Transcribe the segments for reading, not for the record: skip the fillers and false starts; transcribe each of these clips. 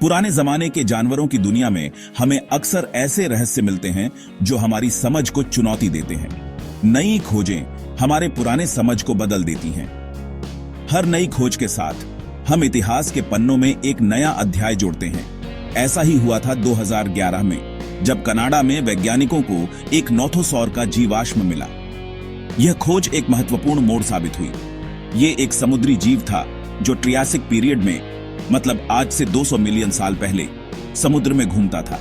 पुराने जमाने के जानवरों की दुनिया में हमें अक्सर ऐसे रहस्य मिलते हैं जो हमारी समझ को चुनौती देते हैं। नई खोजें हमारे पुराने समझ को बदल देती हैं। हर नई खोज के साथ हम इतिहास के पन्नों में एक नया अध्याय जोड़ते हैं। ऐसा ही हुआ था 2011 में, जब कनाडा में वैज्ञानिकों को एक नोथोसॉर का जीवाश्म मिला। यह खोज एक महत्वपूर्ण मोड़ साबित हुई। यह एक समुद्री जीव था जो ट्रियासिक पीरियड में, मतलब आज से 200 मिलियन साल पहले, समुद्र में घूमता था।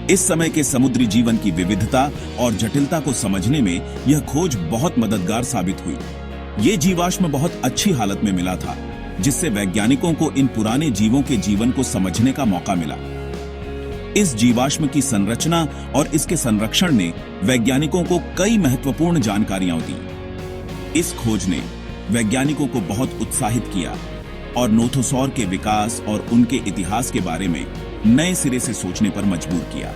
इस समय के समुद्री जीवन की विविधता और जटिलता को समझने में यह खोज बहुत मददगार साबित हुई। यह जीवाश्म बहुत अच्छी हालत में मिला था, जिससे वैज्ञानिकों को इन पुराने जीवों के जीवन को समझने का मौका मिला। इस जीवाश्म की संरचना और इसके संरक्षण ने वैज्ञानिकों को कई महत्वपूर्ण जानकारियां दी। इस खोज ने वैज्ञानिकों को बहुत उत्साहित किया और नोथोसॉर के विकास और उनके इतिहास के बारे में नए सिरे से सोचने पर मजबूर किया।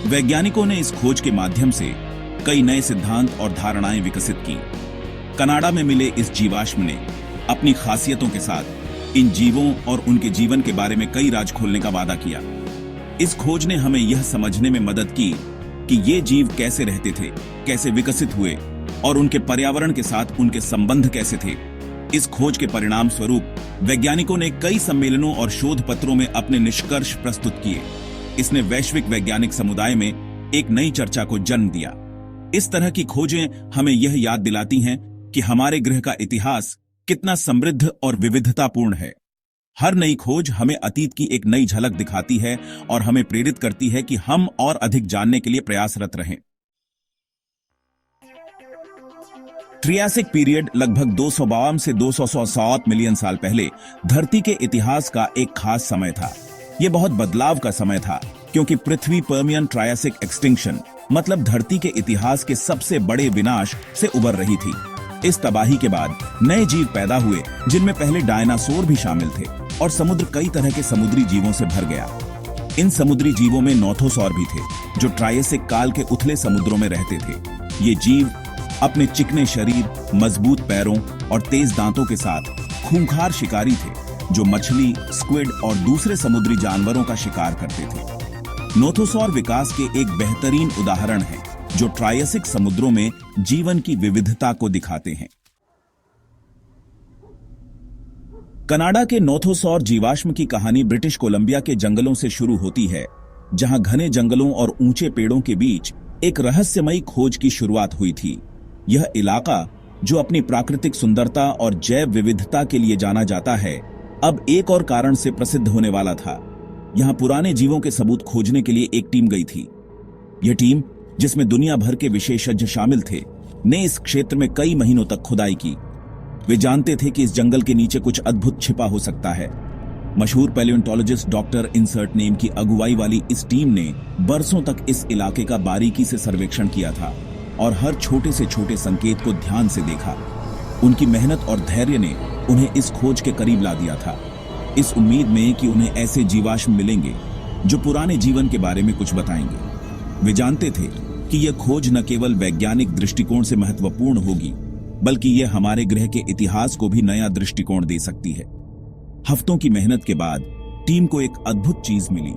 वैज्ञानिकों ने इस खोज के माध्यम से कई नए सिद्धांत और धारणाएं विकसित की। कनाडा में मिले इस जीवाश्म ने अपनी खासियतों के साथ इन जीवों और उनके जीवन के बारे में कई राज खोलने का वादा किया। इस खोज ने हमें यह समझने में मदद की कि ये जीव कैसे रहते थे, कैसे विकसित हुए और उनके पर्यावरण के साथ उनके संबंध कैसे थे। इस खोज के परिणाम स्वरूप वैज्ञानिकों ने कई सम्मेलनों और शोध पत्रों में अपने निष्कर्ष प्रस्तुत किए। इसने वैश्विक वैज्ञानिक समुदाय में एक नई चर्चा को जन्म दिया। इस तरह की खोजें हमें यह याद दिलाती हैं कि हमारे ग्रह का इतिहास कितना समृद्ध और विविधतापूर्ण है। हर नई खोज हमें अतीत की एक नई झलक दिखाती है और हमें प्रेरित करती है कि हम और अधिक जानने के लिए प्रयासरत रहें। ट्रियासिक पीरियड लगभग 252 से 207 मिलियन साल पहले धरती के इतिहास का एक खास समय था। यह बहुत बदलाव का समय था, क्योंकि पृथ्वी पर्मियन ट्रायसिक एक्सटिंक्शन, मतलब धरती के इतिहास के सबसे बड़े विनाश से उबर रही थी। इस तबाही के बाद नए जीव पैदा हुए, जिनमें पहले डायनासोर भी शामिल थे, और समुद्र कई तरह के समुद्री जीवों से भर गया। इन समुद्री जीवों में नोथोसॉर भी थे, जो ट्रायसिक काल के उथले समुद्रों में रहते थे। ये जीव अपने चिकने शरीर, मजबूत पैरों और तेज दांतों के साथ खूंखार शिकारी थे, जो मछली, स्क्विड और दूसरे समुद्री जानवरों का शिकार करते थे। नोथोसॉर विकास के एक बेहतरीन उदाहरण है, जो ट्रायसिक समुद्रों में जीवन की विविधता को दिखाते हैं। कनाडा के नोथोसॉर जीवाश्म की कहानी ब्रिटिश कोलंबिया के जंगलों से शुरू होती है, जहां घने जंगलों और ऊंचे पेड़ों के बीच एक रहस्यमयी खोज की शुरुआत हुई थी। यह इलाका, जो अपनी प्राकृतिक सुंदरता और जैव विविधता के लिए जाना जाता है, अब एक और कारण से प्रसिद्ध होने वाला था। यहां पुराने जीवों के सबूत खोजने के लिए एक टीम गई थी। यह टीम, जिसमें दुनिया भर के विशेषज्ञ शामिल थे, ने इस क्षेत्र में कई महीनों तक खुदाई की। वे जानते थे कि इस जंगल के नीचे कुछ अद्भुत छिपा हो सकता है। मशहूर पैलियोंटोलॉजिस्ट डॉक्टर इंसर्ट नेम की अगुवाई वाली इस टीम ने बरसों तक इस इलाके का बारीकी से सर्वेक्षण किया था और हर छोटे से छोटे संकेत को ध्यान से देखा। उनकी मेहनत और धैर्य ने उन्हें इस खोज के करीब ला दिया था, इस उम्मीद में कि उन्हें ऐसे जीवाश्म मिलेंगे जो पुराने जीवन के बारे में कुछ बताएंगे। वे जानते थे कि यह खोज न केवल वैज्ञानिक दृष्टिकोण से महत्वपूर्ण होगी, बल्कि यह हमारे ग्रह के इतिहास को भी नया दृष्टिकोण दे सकती है। हफ्तों की मेहनत के बाद टीम को एक अद्भुत चीज मिली,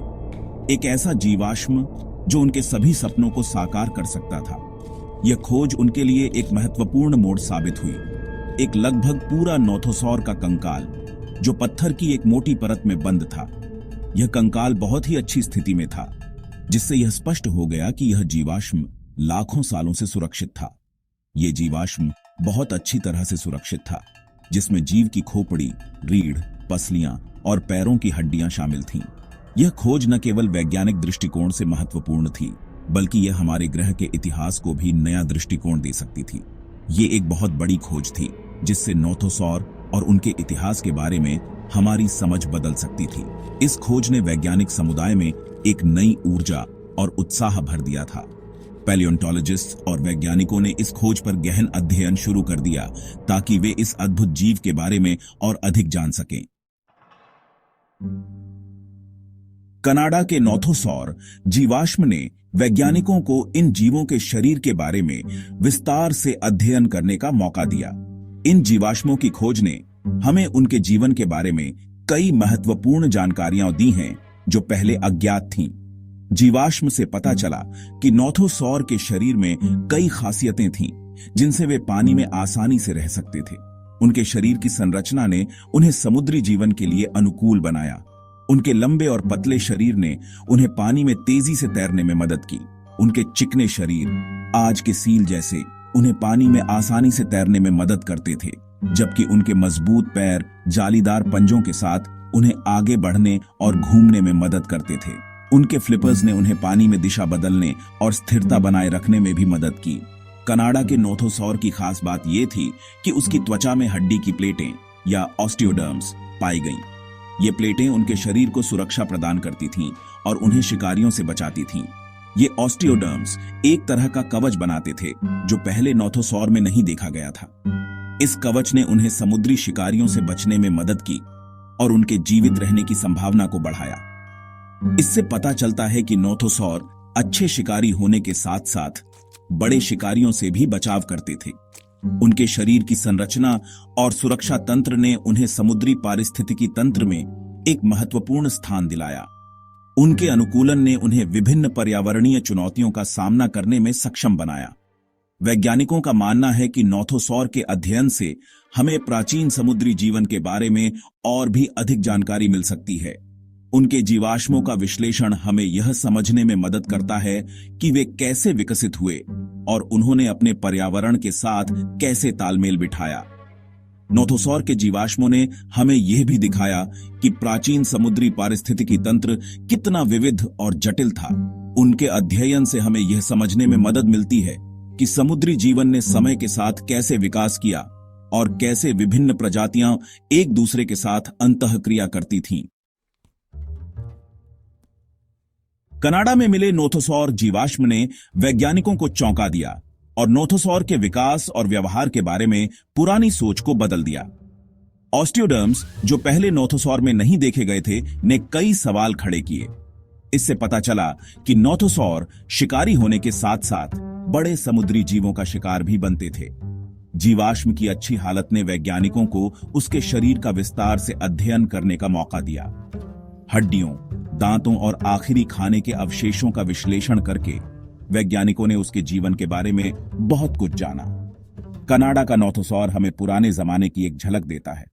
एक ऐसा जीवाश्म जो उनके सभी सपनों को साकार कर सकता था। यह खोज उनके लिए एक महत्वपूर्ण मोड़ साबित हुई। एक लगभग पूरा नोथोसॉर का कंकाल, जो पत्थर की एक मोटी परत में बंद था। यह कंकाल बहुत ही अच्छी स्थिति में था, जिससे यह स्पष्ट हो गया कि यह जीवाश्म लाखों सालों से सुरक्षित था। यह जीवाश्म बहुत अच्छी तरह से सुरक्षित था, जिसमें जीव की खोपड़ी, रीढ़, पसलियां और पैरों की हड्डियां शामिल थीं। यह खोज न केवल वैज्ञानिक दृष्टिकोण से महत्वपूर्ण थी, बल्कि यह हमारे ग्रह के इतिहास को भी नया दृष्टिकोण दे सकती थी। ये एक बहुत बड़ी खोज थी, जिससे नोथोसॉर और उनके इतिहास के बारे में हमारी समझ बदल सकती थी। इस खोज ने वैज्ञानिक समुदाय में एक नई ऊर्जा और उत्साह भर दिया था। पैलियोंटोलॉजिस्ट और वैज्ञानिकों ने इस खोज पर गहन अध्ययन शुरू कर दिया, ताकि वे इस अद्भुत जीव के बारे में और अधिक जान सकें। कनाडा के नोथोसॉर जीवाश्म ने वैज्ञानिकों को इन जीवों के शरीर के बारे में विस्तार से अध्ययन करने का मौका दिया। इन जीवाश्मों की खोज ने हमें उनके जीवन के बारे में कई महत्वपूर्ण जानकारियां दी हैं जो पहले अज्ञात थीं। जीवाश्म से पता चला कि नोथोसौर के शरीर में कई खासियतें थीं जिनसे वे पानी में आसानी से रह सकते थे। उनके शरीर की संरचना ने उन्हें समुद्री जीवन के लिए अनुकूल बनाया। उनके लंबे और पतले शरीर ने उन्हें पानी में तेजी से तैरने में मदद की। उनके चिकने शरीर, आज के सील जैसे, उन्हें पानी में आसानी से तैरने में मदद करते थे, जबकि उनके मजबूत पैर जालीदार पंजों के साथ उन्हें आगे बढ़ने और घूमने में मदद करते थे। उनके फ्लिपर्स ने उन्हें पानी में दिशा बदलने और स्थिरता बनाए रखने में भी मदद की। कनाडा के नोथोसौर की खास बात यह थी कि उसकी त्वचा में हड्डी की प्लेटें या ऑस्टियोडर्म्स पाई गईं। ये प्लेटें उनके शरीर को सुरक्षा प्रदान करती थीं और उन्हें शिकारियों से बचाती थीं। ये ऑस्टियोडर्म्स एक तरह का कवच बनाते थे जो पहले नोथोसौर में नहीं देखा गया था। इस कवच ने उन्हें समुद्री शिकारियों से बचने में मदद की और उनके जीवित रहने की संभावना को बढ़ाया। इससे पता चलता है कि नोथोसौर अच्छे शिकारी होने के साथ साथ बड़े शिकारियों से भी बचाव करते थे। उनके शरीर की संरचना और सुरक्षा तंत्र ने उन्हें समुद्री पारिस्थितिकी तंत्र में एक महत्वपूर्ण स्थान दिलाया। उनके अनुकूलन ने उन्हें विभिन्न पर्यावरणीय चुनौतियों का सामना करने में सक्षम बनाया। वैज्ञानिकों का मानना है कि नोथोसौर के अध्ययन से हमें प्राचीन समुद्री जीवन के बारे में और भी अधिक जानकारी मिल सकती है। उनके जीवाश्मों का विश्लेषण हमें यह समझने में मदद करता है कि वे कैसे विकसित हुए और उन्होंने अपने पर्यावरण के साथ कैसे तालमेल बिठाया। नोथोसौर के जीवाश्मों ने हमें यह भी दिखाया कि प्राचीन समुद्री पारिस्थितिकी तंत्र कितना विविध और जटिल था। उनके अध्ययन से हमें यह समझने में मदद मिलती है कि समुद्री जीवन ने समय के साथ कैसे विकास किया और कैसे विभिन्न प्रजातियां एक दूसरे के साथ अंतःक्रिया करती थीं। कनाडा में मिले नोथोसौर जीवाश्म ने वैज्ञानिकों को चौंका दिया और नोथोसौर के विकास और व्यवहार के बारे में पुरानी सोच को बदल दिया। ऑस्टियोडर्म्स, जो पहले नोथोसौर में नहीं देखे गए थे, ने कई सवाल खड़े किए। इससे पता चला कि नोथोसौर शिकारी होने के साथ साथ बड़े समुद्री जीवों का शिकार भी बनते थे। जीवाश्म की अच्छी हालत ने वैज्ञानिकों को उसके शरीर का विस्तार से अध्ययन करने का मौका दिया। हड्डियों, दांतों और आखिरी खाने के अवशेषों का विश्लेषण करके वैज्ञानिकों ने उसके जीवन के बारे में बहुत कुछ जाना। कनाडा का नोथोसौर हमें पुराने जमाने की एक झलक देता है।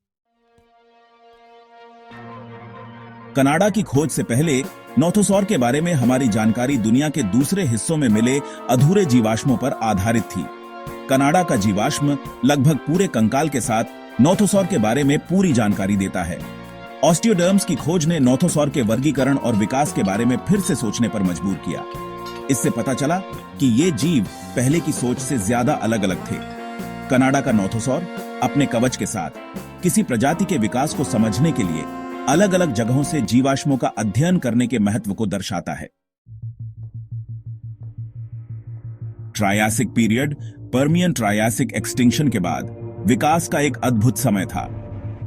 कनाडा की खोज से पहले नोथोसौर के बारे में हमारी जानकारी दुनिया के दूसरे हिस्सों में मिले अधूरे जीवाश्मों पर आधारित थी। कनाडा का जीवाश्म लगभग पूरे कंकाल के साथ नोथोसौर के बारे में पूरी जानकारी देता है। ऑस्टियोडर्म्स की खोज ने नोथोसौर के वर्गीकरण और विकास के बारे में फिर से सोचने पर मजबूर किया। इससे पता चला कि ये जीव पहले की सोच से ज्यादा अलग अलग थे। कनाडा का नोथोसौर अपने कवच के साथ किसी प्रजाति के विकास को समझने के लिए अलग अलग जगहों से जीवाश्मों का अध्ययन करने के महत्व को दर्शाता है। Triassic period, Permian Triassic extinction के बाद विकास का एक अद्भुत समय था।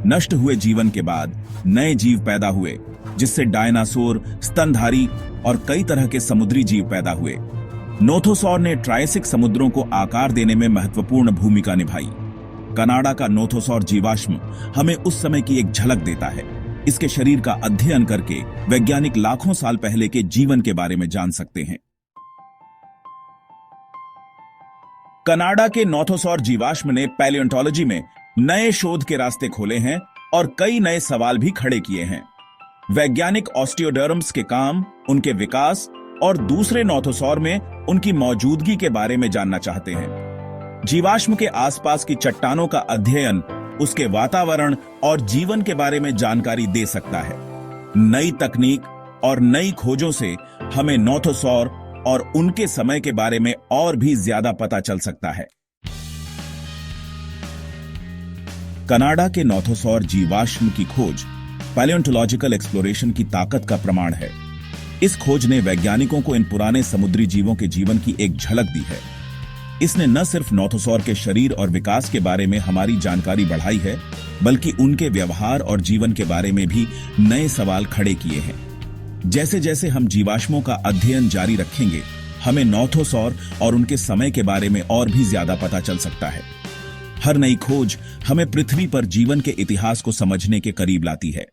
नष्ट हुए जीवन के बाद नए जीव पैदा हुए, जिससे डायनासोर, स्तनधारी और कई तरह के समुद्री जीव पैदा हुए। नोथोसौर ने ट्रायसिक समुद्रों को आकार देने में महत्वपूर्ण भूमिका निभाई। कनाडा का नोथोसौर जीवाश्म हमें उस समय की एक झलक देता है। इसके शरीर का अध्ययन करके वैज्ञानिक लाखों साल पहले के जीवन के बारे में जान सकते हैं। कनाडा के नोथोसौर जीवाश्म ने पैलियोंटोलॉजी में नए शोध के रास्ते खोले हैं और कई नए सवाल भी खड़े किए हैं। वैज्ञानिक ऑस्टियोडर्म्स के काम, उनके विकास और दूसरे नोथोसौर में उनकी मौजूदगी के बारे में जानना चाहते हैं। जीवाश्म के आसपास की चट्टानों का अध्ययन उसके वातावरण और जीवन के बारे में जानकारी दे सकता है। नई तकनीक और नई खोजों से हमें नोथोसौर और उनके समय के बारे में और भी ज्यादा पता चल सकता है। कनाडा के नोथोसौर जीवाश्म की खोज पैलियोंटोलॉजिकल एक्सप्लोरेशन की ताकत का प्रमाण है। इस खोज ने वैज्ञानिकों को इन पुराने समुद्री जीवों के जीवन की एक झलक दी है। इसने न सिर्फ नोथोसौर के शरीर और विकास के बारे में हमारी जानकारी बढ़ाई है, बल्कि उनके व्यवहार और जीवन के बारे में भी नए सवाल खड़े किए हैं। जैसे जैसे हम जीवाश्मों का अध्ययन जारी रखेंगे, हमें नोथोसौर और उनके समय के बारे में और भी ज्यादा पता चल सकता है। हर नई खोज हमें पृथ्वी पर जीवन के इतिहास को समझने के करीब लाती है।